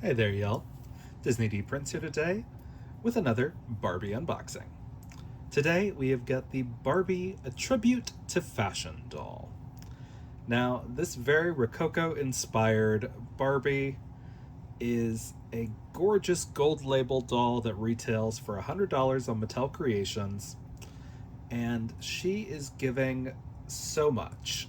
Hey there, y'all. Disney D Prince here today with another Barbie unboxing. Today we have got the Barbie A Tribute to Fashion doll. Now, this very Rococo inspired Barbie is a gorgeous gold label doll that retails for $100 on Mattel Creations, and she is giving so much.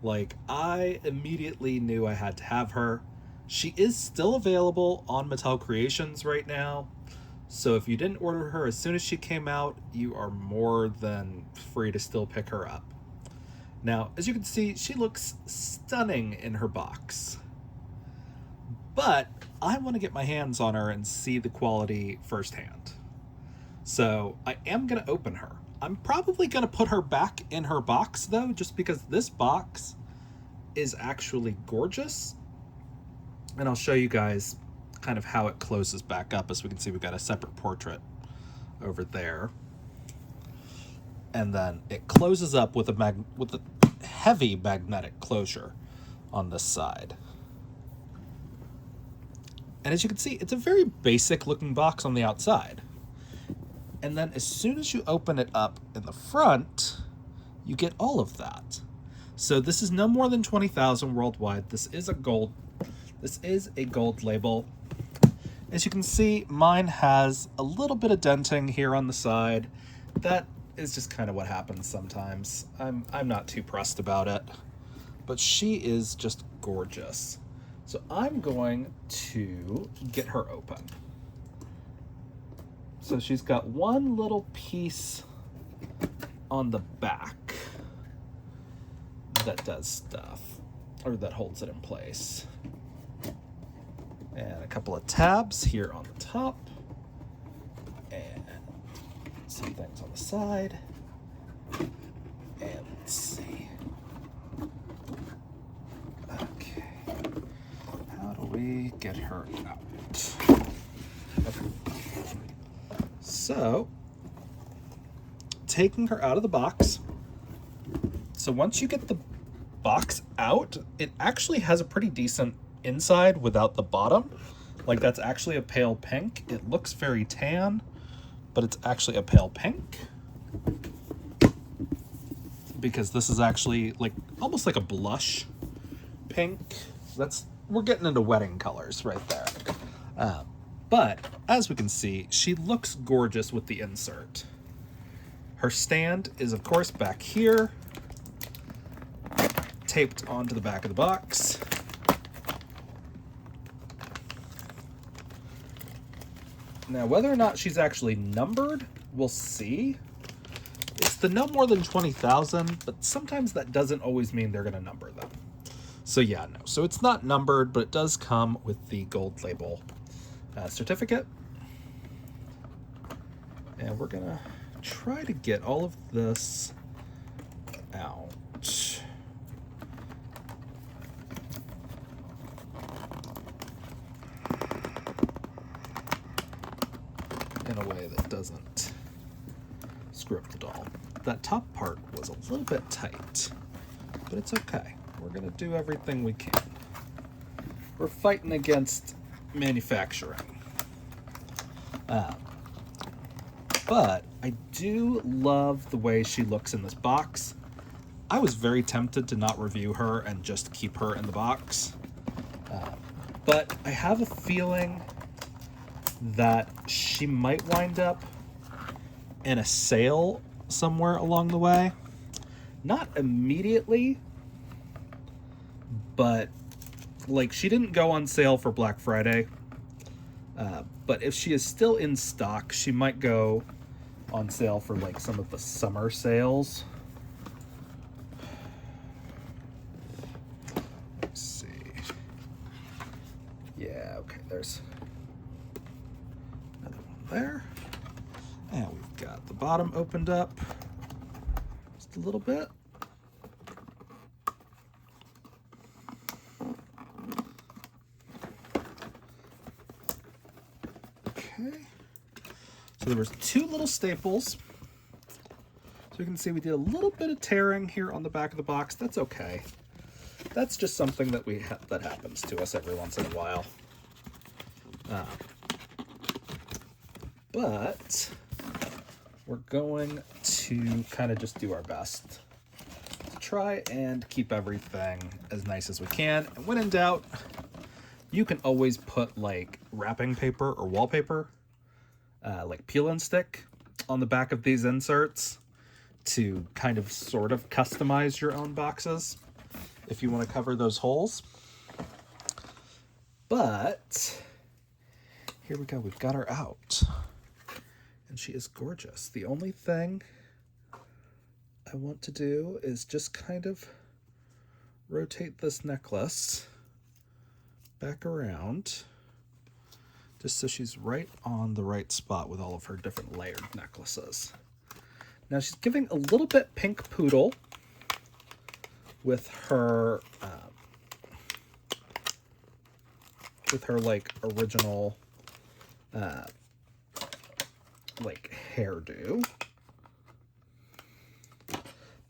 Like, I immediately knew I had to have her. She is still available on Mattel Creations right now, so if you didn't order her as soon as she came out, you are more than free to still pick her up. Now, as you can see, she looks stunning in her box. But I want to get my hands on her and see the quality firsthand. So I am going to open her. I'm probably going to put her back in her box, though, just because this box is actually gorgeous. And I'll show you guys kind of how it closes back up. As we can see, we've got a separate portrait over there. And then it closes up with a heavy magnetic closure on this side. And as you can see, it's a very basic looking box on the outside. And then as soon as you open it up in the front, you get all of that. So this is no more than 20,000 worldwide. This is a gold label. As you can see, mine has a little bit of denting here on the side. That is just kind of what happens sometimes. I'm not too pressed about it. But she is just gorgeous. So I'm going to get her open. So she's got one little piece on the back that does stuff, or that holds it in place. And a couple of tabs here on the top. And some things on the side. And let's see. Okay. How do we get her out? Okay. So, taking her out of the box. So once you get the box out, it actually has a pretty decent inside without the bottom. Like, that's actually a pale pink. It looks very tan, but it's actually a pale pink. Because this is actually like almost like a blush pink. We're getting into wedding colors right there. But as we can see, she looks gorgeous with the insert. Her stand is, of course, back here, taped onto the back of the box. Now, whether or not she's actually numbered, we'll see. It's the no more than 20,000, but sometimes that doesn't always mean they're going to number them. So yeah, no. So it's not numbered, but it does come with the gold label certificate. And we're going to try to get all of this out. In a way that doesn't screw up the doll. That top part was a little bit tight, but it's okay. We're gonna do everything we can. We're fighting against manufacturing. But I do love the way she looks in this box. I was very tempted to not review her and just keep her in the box. But I have a feeling that she might wind up in a sale somewhere along the way. Not immediately, but like, she didn't go on sale for Black Friday. But if she is still in stock, she might go on sale for like some of the summer sales. Let's see. Yeah, okay, there's another one there. And we've got the bottom opened up just a little bit. Okay. So there was two little staples. So you can see we did a little bit of tearing here on the back of the box. That's okay. That's just something that that happens to us every once in a while. But we're going to kind of just do our best to try and keep everything as nice as we can. And when in doubt, you can always put like wrapping paper or wallpaper, like peel and stick on the back of these inserts to kind of sort of customize your own boxes if you want to cover those holes. But here we go, we've got her out. And she is gorgeous. The only thing I want to do is just kind of rotate this necklace back around, just so she's right on the right spot with all of her different layered necklaces. Now she's giving a little bit pink poodle with her like original like hairdo. But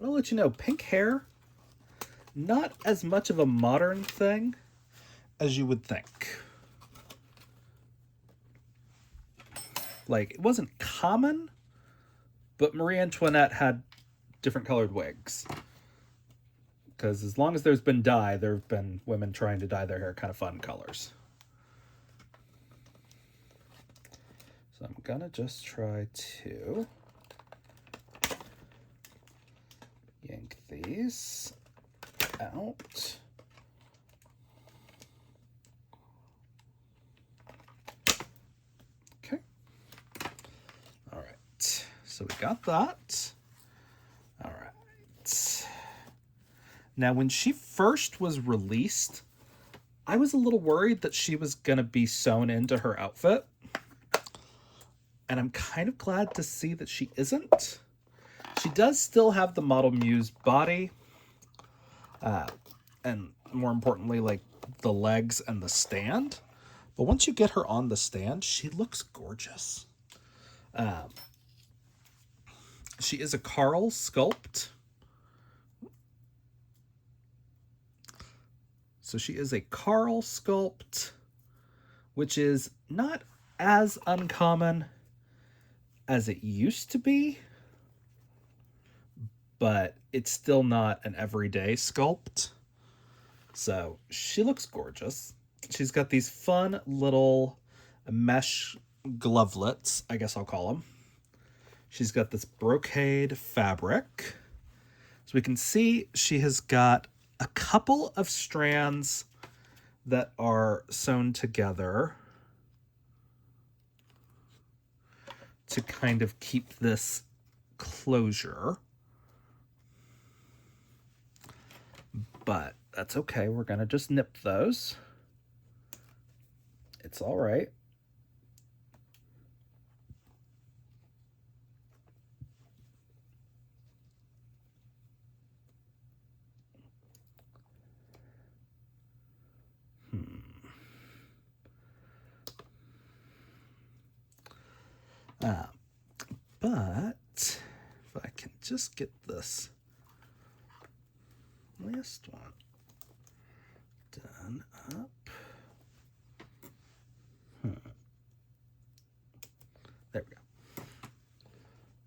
I'll let you know, pink hair, not as much of a modern thing as you would think. Like, it wasn't common, but Marie Antoinette had different colored wigs. Because as long as there's been dye, there have been women trying to dye their hair kind of fun colors. So I'm gonna just try to yank these out. Okay. All right. So we got that. All right. Now, when she first was released, I was a little worried that she was gonna be sewn into her outfit. And I'm kind of glad to see that she isn't. She does still have the Model Muse body. And more importantly, like the legs and the stand. But once you get her on the stand, she looks gorgeous. She is a Carl sculpt. So she is a Carl sculpt, which is not as uncommon as it used to be, but it's still not an everyday sculpt. So she looks gorgeous. She's got these fun little mesh glovelets, I guess I'll call them. She's got this brocade fabric. So we can see she has got a couple of strands that are sewn together to kind of keep this closure. But that's okay. We're going to just nip those. It's all right. But if I can just get this last one done up. There we go.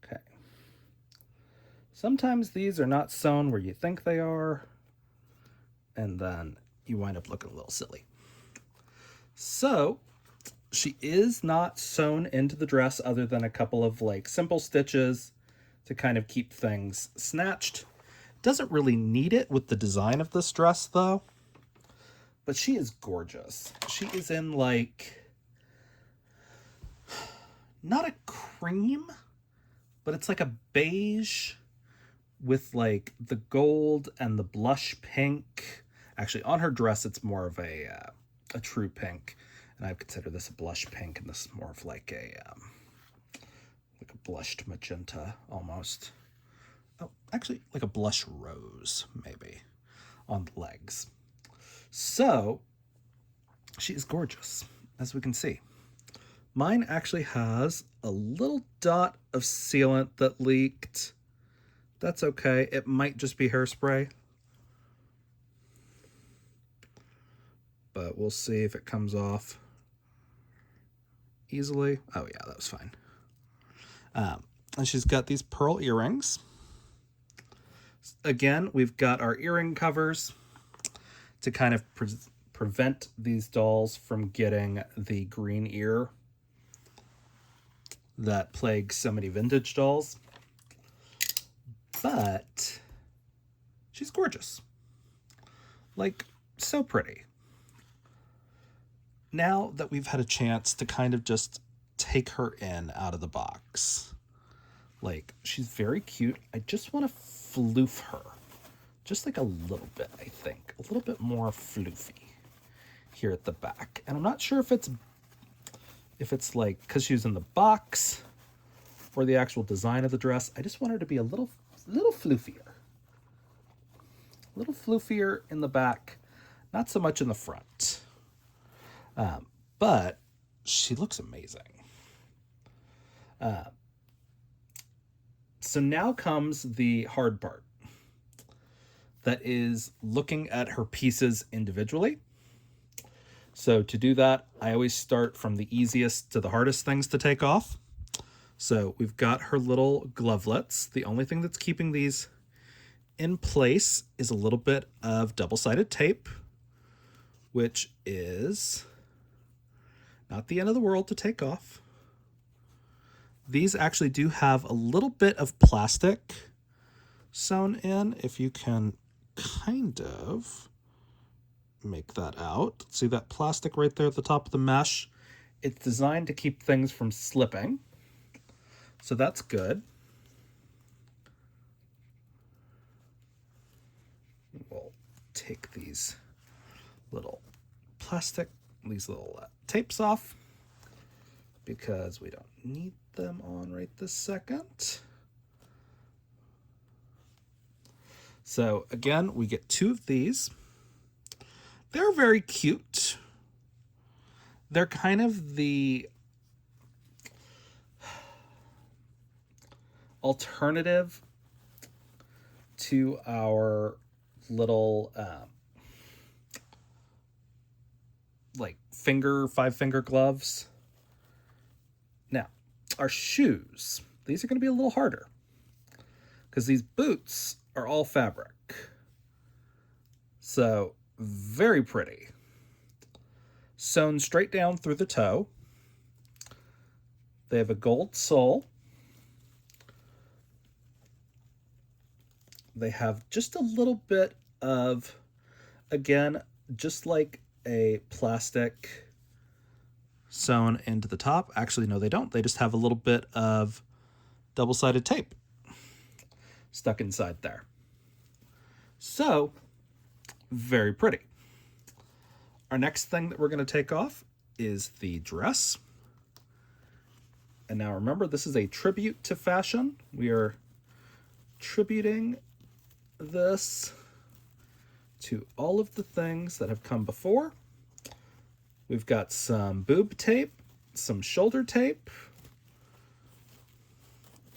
Okay. Sometimes these are not sewn where you think they are, and then you wind up looking a little silly. So she is not sewn into the dress other than a couple of like simple stitches to kind of keep things snatched. Doesn't really need it with the design of this dress though. But she is gorgeous. She is in like, not a cream, but it's like a beige with like the gold and the blush pink. Actually, on her dress, it's more of a true pink. And I consider this a blush pink, and this is more of like a blushed magenta almost. Oh, actually, like a blush rose, maybe, on the legs. So, she is gorgeous, as we can see. Mine actually has a little dot of sealant that leaked. That's okay. It might just be hairspray. But we'll see if it comes off. easily. Oh yeah, that was fine. And she's got these pearl earrings. Again, we've got our earring covers to kind of prevent these dolls from getting the green ear that plagues so many vintage dolls. But she's gorgeous. Like, so pretty. Now that we've had a chance to kind of just take her in out of the box, like, she's very cute. I just want to floof her. Just like a little bit, I think. A little bit more floofy here at the back. And I'm not sure if it's like because she's in the box or the actual design of the dress. I just want her to be a little floofier. A little floofier in the back, not so much in the front. But she looks amazing. So now comes the hard part. That is looking at her pieces individually. So to do that, I always start from the easiest to the hardest things to take off. So we've got her little glovelets. The only thing that's keeping these in place is a little bit of double-sided tape, which is not the end of the world to take off. These actually do have a little bit of plastic sewn in, if you can kind of make that out. See that plastic right there at the top of the mesh? It's designed to keep things from slipping, so that's good. We'll take these little tapes off because we don't need them on right this second. So again, we get 2 of these. They're very cute. They're kind of the alternative to our little like 5-finger gloves. Now, our shoes, these are going to be a little harder because these boots are all fabric. So, very pretty. Sewn straight down through the toe. They have a gold sole. They have just a little bit of, again, just like a plastic sewn into the top. Actually, no, they don't. They just have a little bit of double-sided tape stuck inside there. So, very pretty. Our next thing that we're going to take off is the dress. And now remember, this is a tribute to fashion. We are tributing this to all of the things that have come before. We've got some boob tape, some shoulder tape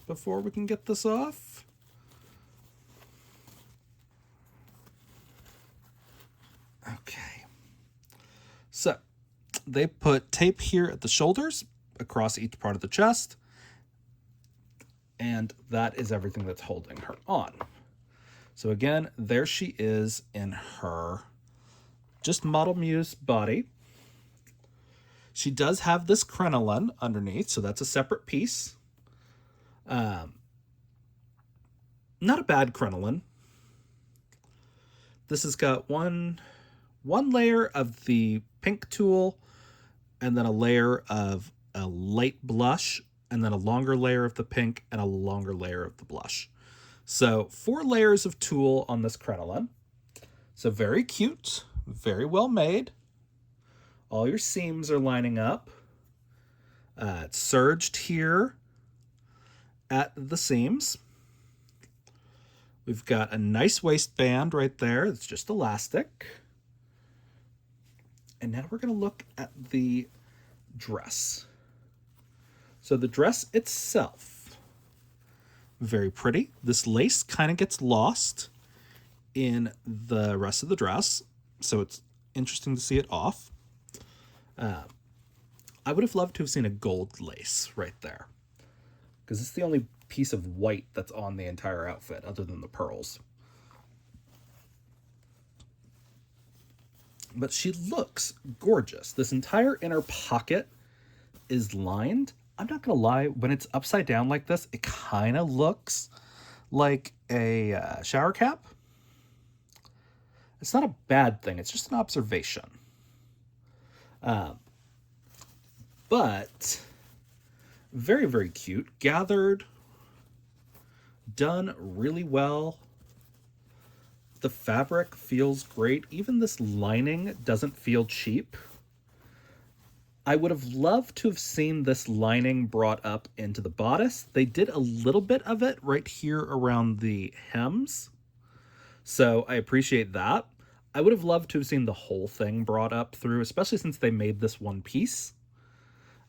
before we can get this off. Okay. So, they put tape here at the shoulders, across each part of the chest, and that is everything that's holding her on. So again, there she is in her just Model Muse body. She does have this crinoline underneath, so that's a separate piece. Not a bad crinoline. This has got one layer of the pink tulle, and then a layer of a light blush, and then a longer layer of the pink, and a longer layer of the blush. So 4 layers of tulle on this crinoline. So very cute, very well made. All your seams are lining up. It's serged here at the seams. We've got a nice waistband right there. It's just elastic. And now we're going to look at the dress. So the dress itself, very pretty. This lace kind of gets lost in the rest of the dress, so it's interesting to see it off. I would have loved to have seen a gold lace right there, because it's the only piece of white that's on the entire outfit other than the pearls. But she looks gorgeous. This entire inner pocket is lined. I'm not gonna lie, when it's upside down like this, it kind of looks like a shower cap. It's not a bad thing, it's just an observation. But very, very cute. Gathered, done really well. The fabric feels great. Even this lining doesn't feel cheap. I would have loved to have seen this lining brought up into the bodice. They did a little bit of it right here around the hems, so I appreciate that. I would have loved to have seen the whole thing brought up through, especially since they made this one piece.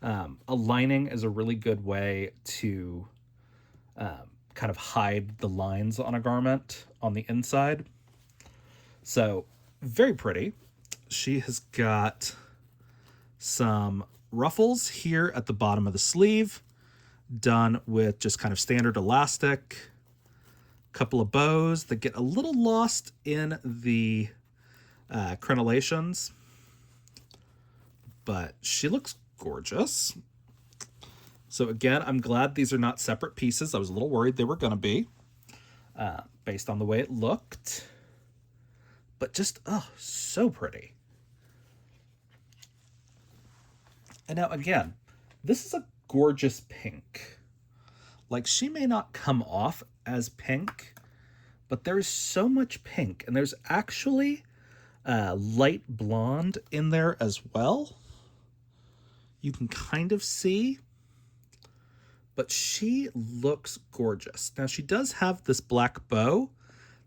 A lining is a really good way to kind of hide the lines on a garment on the inside. So, very pretty. She has got some ruffles here at the bottom of the sleeve, done with just kind of standard elastic. Couple of bows that get a little lost in the crenellations, but she looks gorgeous. So again, I'm glad these are not separate pieces. I was a little worried they were going to be, based on the way it looked. But just, oh, so pretty. And now again, this is a gorgeous pink. Like, she may not come off as pink, but there's so much pink. And there's actually light blonde in there as well. You can kind of see. But she looks gorgeous. Now, she does have this black bow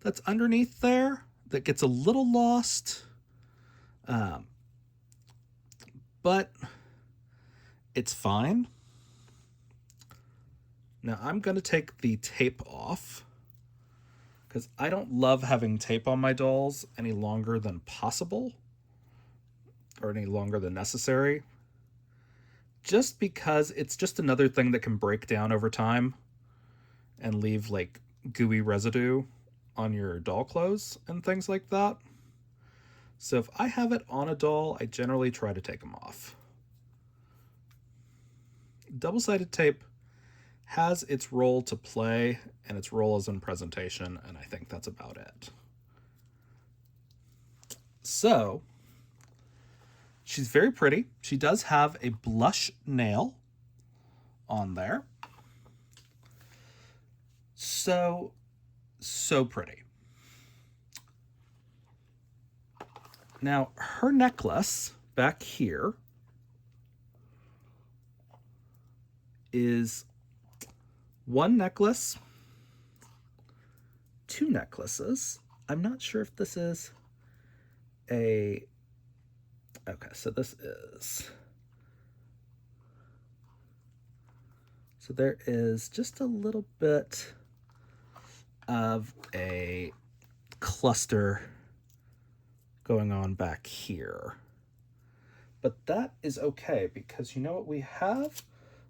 that's underneath there that gets a little lost. But it's fine. Now, I'm going to take the tape off, because I don't love having tape on my dolls any longer than possible, or any longer than necessary. Just because it's just another thing that can break down over time and leave like gooey residue on your doll clothes and things like that. So if I have it on a doll, I generally try to take them off. Double-sided tape has its role to play, and its role is in presentation, and I think that's about it. So, she's very pretty. She does have a blush nail on there. So pretty. Now, her necklace back here is one necklace, two necklaces. I'm not sure if this is a... Okay, so this is... So there is just a little bit of a cluster going on back here. But that is okay, because you know what we have?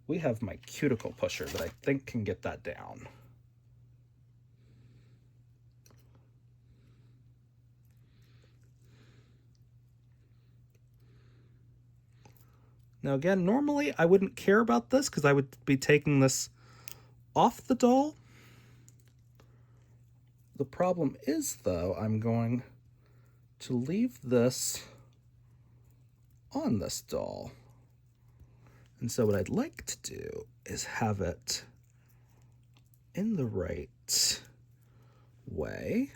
We have my cuticle pusher that I think can get that down. Now again, normally I wouldn't care about this because I would be taking this off the doll. The problem is, though, I'm going to leave this on this doll. And so what I'd like to do is have it in the right way.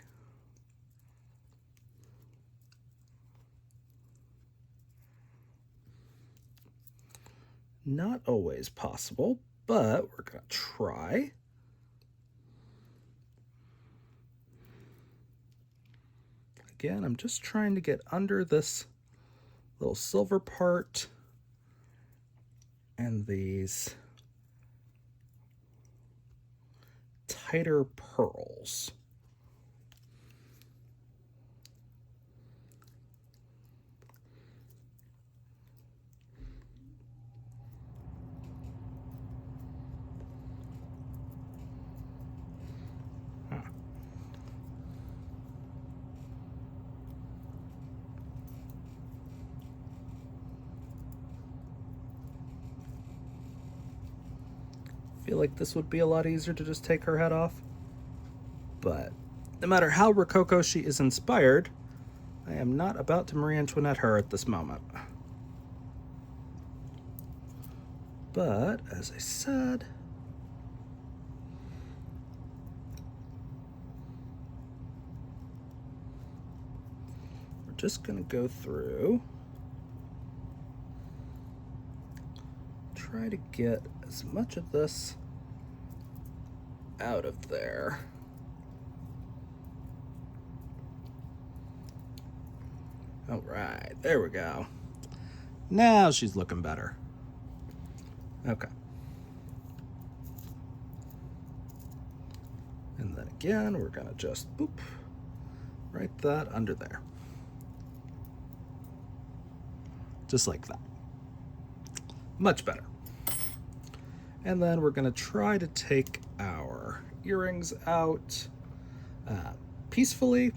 Not always possible, but we're going to try. Again, I'm just trying to get under this little silver part and these tighter pearls. feel like this would be a lot easier to just take her head off. But no matter how Rococo she is inspired, I am not about to Marie Antoinette her at this moment. But, as I said, we're just going to go through, try to get as much of this out of there. All right, there we go. Now she's looking better. Okay. And then again, we're gonna just boop, right that under there. Just like that. Much better. And then we're gonna try to take our earrings out peacefully.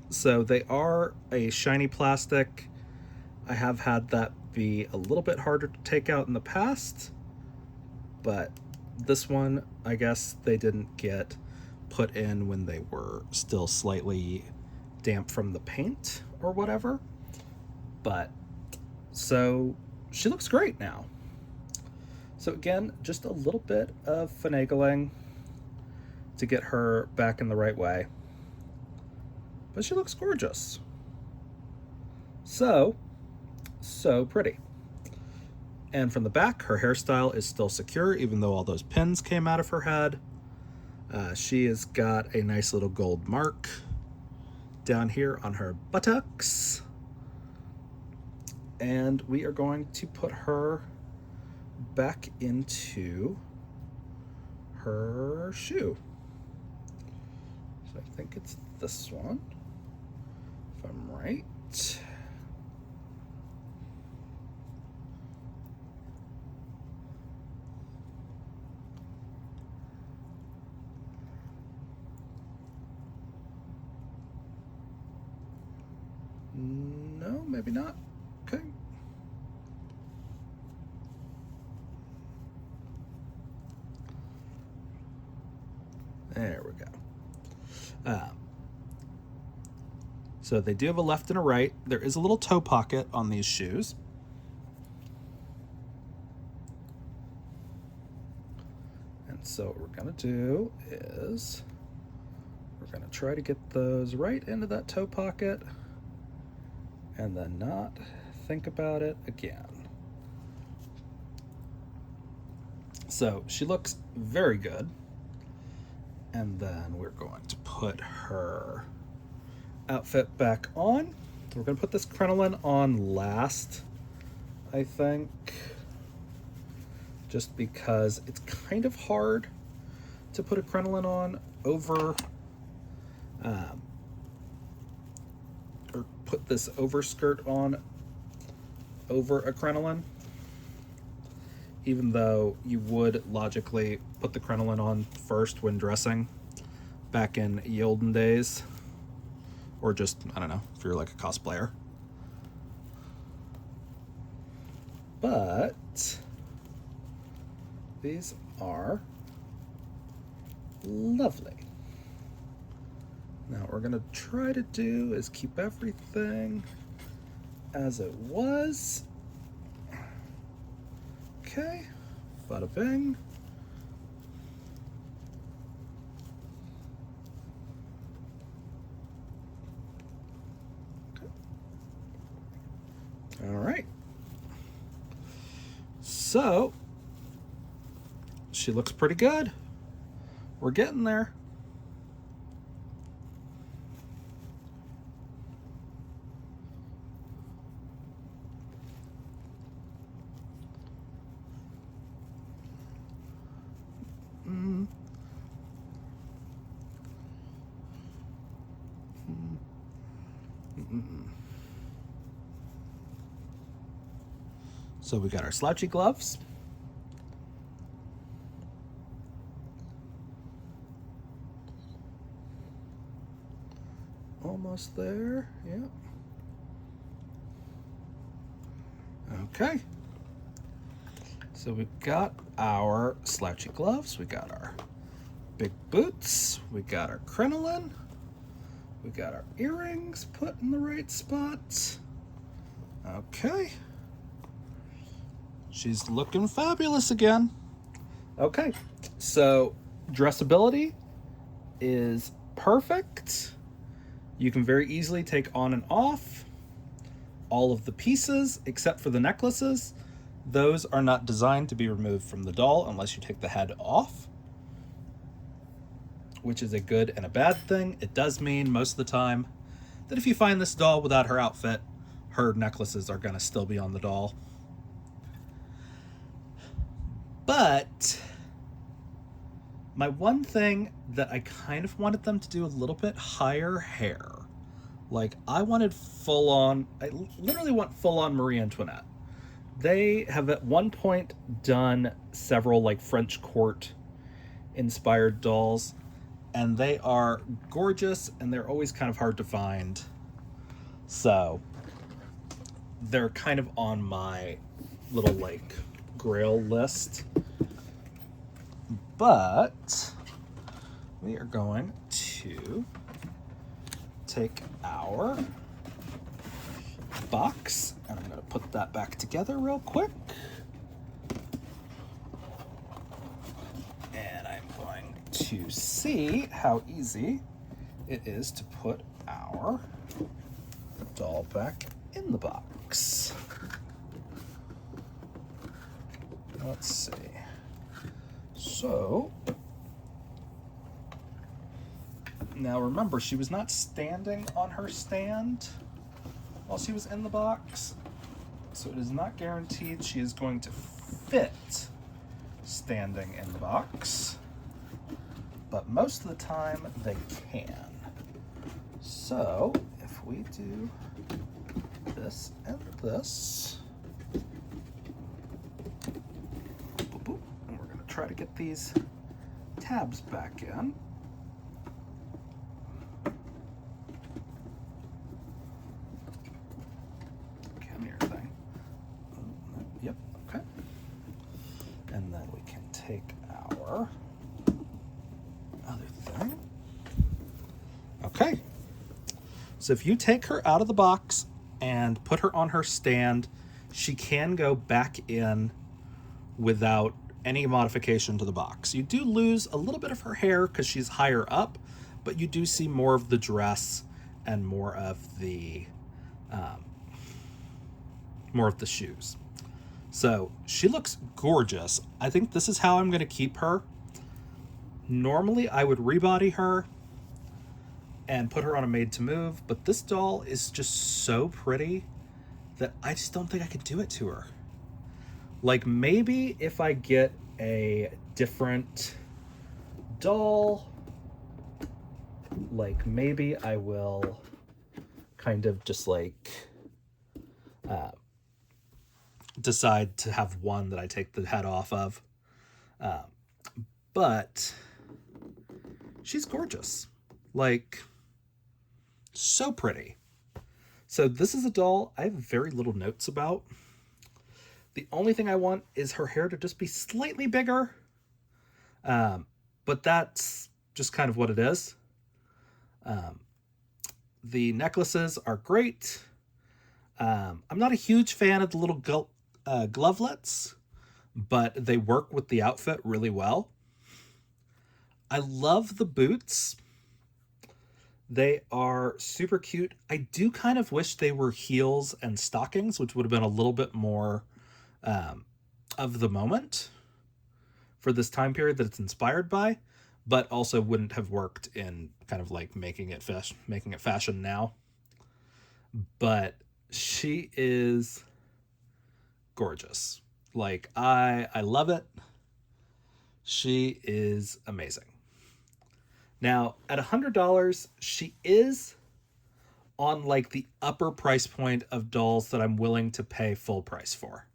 So they are a shiny plastic. I have had that be a little bit harder to take out in the past, but this one, I guess they didn't get put in when they were still slightly damp from the paint or whatever. But so she looks great now. So again, just a little bit of finagling to get her back in the right way. But she looks gorgeous. So pretty. And from the back, her hairstyle is still secure, even though all those pins came out of her head. She has got a nice little gold mark down here on her buttocks. And we are going to put her back into her shoe. So I think it's this one, if I'm right. No, maybe not. Okay. There we go. So they do have a left and a right. There is a little toe pocket on these shoes. And so what we're going to do is we're going to try to get those right into that toe pocket and then not think about it again. So she looks very good. And then we're going to put her outfit back on. We're going to put this crinoline on last, I think, just because it's kind of hard to put a crinoline on over, or put this overskirt on over a crinoline, even though you would logically put the crinoline on first when dressing back in ye olden days, or just, I don't know, if you're like a cosplayer. But these are lovely. Now what we're gonna try to do is keep everything as it was. Okay, bada bing. Okay. All right. So, she looks pretty good. We're getting there. So we got our slouchy gloves. Almost there, yeah. Okay. So we've got our slouchy gloves. We got our big boots. We got our crinoline. We got our earrings put in the right spot. Okay. She's looking fabulous again. Okay, so dressability is perfect. You can very easily take on and off all of the pieces except for the necklaces. Those are not designed to be removed from the doll unless you take the head off, which is a good and a bad thing. It does mean most of the time that if you find this doll without her outfit, her necklaces are going to still be on the doll. But my one thing that I kind of wanted them to do a little bit higher hair. Like, I wanted full on, I literally want full on Marie Antoinette. They have at one point done several like French court inspired dolls, and they are gorgeous and they're always kind of hard to find. So they're kind of on my little like grail list. But we are going to take our box and I'm going to put that back together real quick. And I'm going to see how easy it is to put our doll back in the box. Let's see. So, now remember, she was not standing on her stand while she was in the box, so it is not guaranteed she is going to fit standing in the box, but most of the time they can. So, if we do this and this, try to get these tabs back in. Come here, thing. Yep, okay. And then we can take our other thing. Okay. So if you take her out of the box and put her on her stand, she can go back in without any modification to the box. You do lose a little bit of her hair because she's higher up, but you do see more of the dress and more of the shoes. So she looks gorgeous. I think this is how I'm going to keep her. Normally I would rebody her and put her on a made to move, but this doll is just so pretty that I just don't think I could do it to her. Like, maybe if I get a different doll, like maybe I will kind of just like decide to have one that I take the head off of. But she's gorgeous. Like, so pretty. So this is a doll I have very little notes about. The only thing I want is her hair to just be slightly bigger. But that's just kind of what it is. The necklaces are great. I'm not a huge fan of the little glovelets, but they work with the outfit really well. I love the boots. They are super cute. I do kind of wish they were heels and stockings, which would have been a little bit more of the moment for this time period that it's inspired by, but also wouldn't have worked in kind of like making it fashion now. But she is gorgeous. Like, I love it. She is amazing. Now, at $100, she is on like the upper price point of dolls that I'm willing to pay full price for.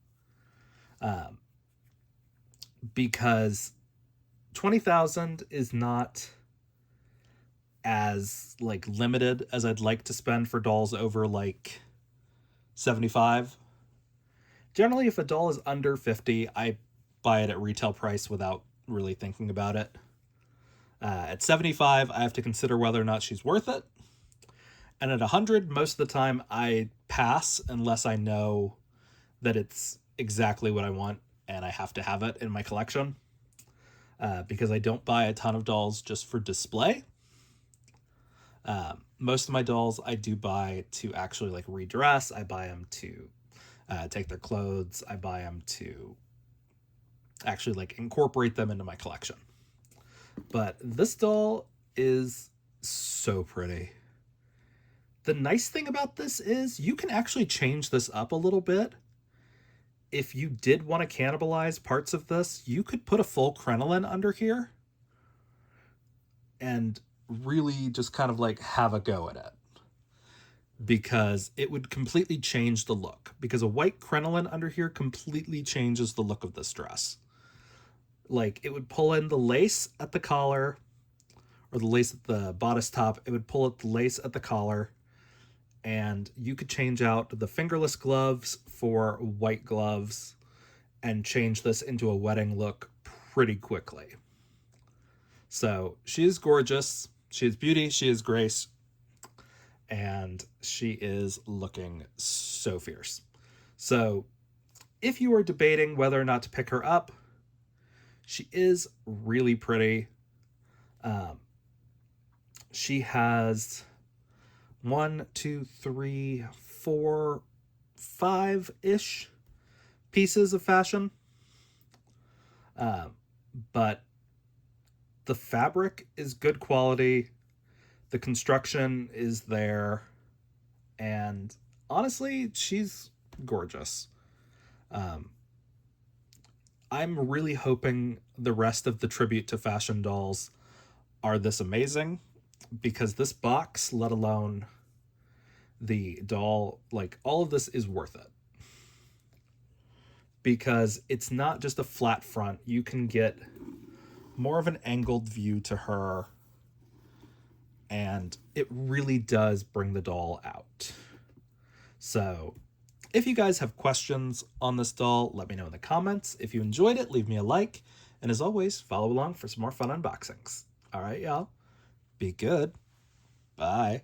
Because 20,000 is not as like limited as I'd like to spend for dolls over like 75. Generally, if a doll is under 50, I buy it at retail price without really thinking about it. At 75, I have to consider whether or not she's worth it. And at 100, most of the time I pass unless I know that it's exactly what I want and I have to have it in my collection. Because I don't buy a ton of dolls just for display. Most of my dolls I do buy to actually like redress. I buy them to take their clothes. I buy them to actually like incorporate them into my collection. But this doll is so pretty. The nice thing about this is you can actually change this up a little bit. If you did want to cannibalize parts of this, you could put a full crinoline under here and really just kind of like have a go at it, because it would completely change the look, because a white crinoline under here completely changes the look of this dress. Like, it would pull in the lace at the collar, or the lace at the bodice top. It would pull at the lace at the collar, and you could change out the fingerless gloves for white gloves and change this into a wedding look pretty quickly. So she is gorgeous. She is beauty. She is grace. And she is looking so fierce. So if you are debating whether or not to pick her up, she is really pretty. She has 1, 2, 3, 4, 5-ish pieces of fashion. But the fabric is good quality. The construction is there. And honestly, she's gorgeous. I'm really hoping the rest of the tribute to fashion dolls are this amazing, because this box, let alone the doll, like, all of this is worth it. Because it's not just a flat front. You can get more of an angled view to her, and it really does bring the doll out. So if you guys have questions on this doll, let me know in the comments. If you enjoyed it, leave me a like. And as always, follow along for some more fun unboxings. All right, y'all. Be good. Bye.